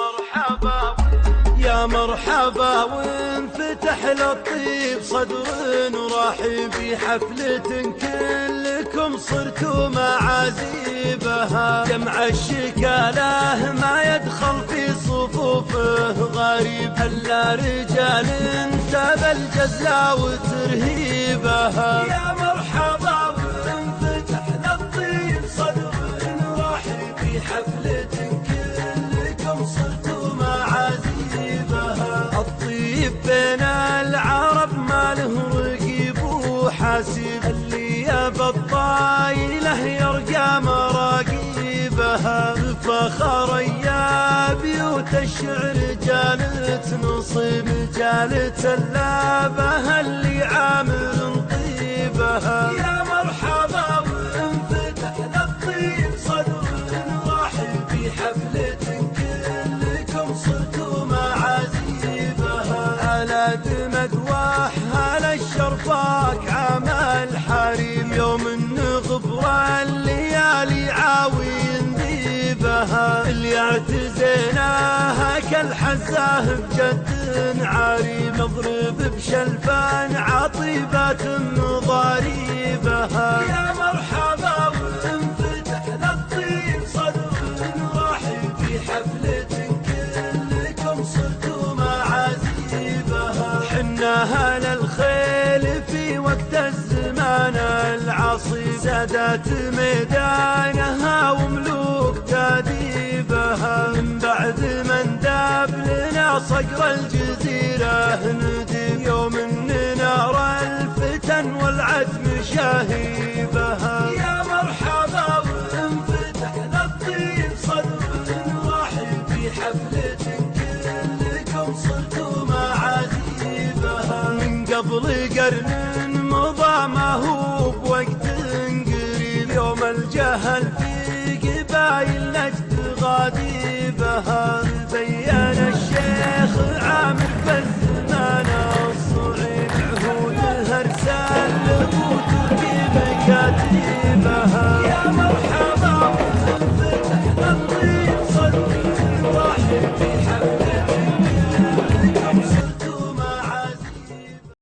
مرحبا يا مرحبا وانفتح للطيب صدر ورحب بحفلة كلكم صرتوا معازيبها. جمع الشكاله ما يدخل في صفوفه غريب الا رجال انتبى الجزلة وترهيبها. يا مرحبا وانفتح للطيب صدر ورحب بحفلة كلكم صرتوا معازيبها. الطيب بين العرب ما له رقيب وحاسب اللي يبى الطايله يرقى مراقيبها. فخر يا بيوت الشعر جالت نصيب جالت اللابه اللي عامل طيبها. يا مرحبا وانفتح للطيب صدر ورحب بحفلة كلكم صرتوا معازيبها. على دمد على الشرفاك عمل حريم يوم النغب والليالي عاوين ذيبها. اللي اعتزيناها كالحزاه بجد عريب نضرب بشلفان عطيبات ضاريبها. يا مرحبا وانفتح للطيب صدر ورحب بحفلة كلكم صرتوا معازيبها. حناها للخيل في وقت الزمان العصيب زادت ميدانها وملوك تاديبها. من بعد من داب لنا صقر الجيل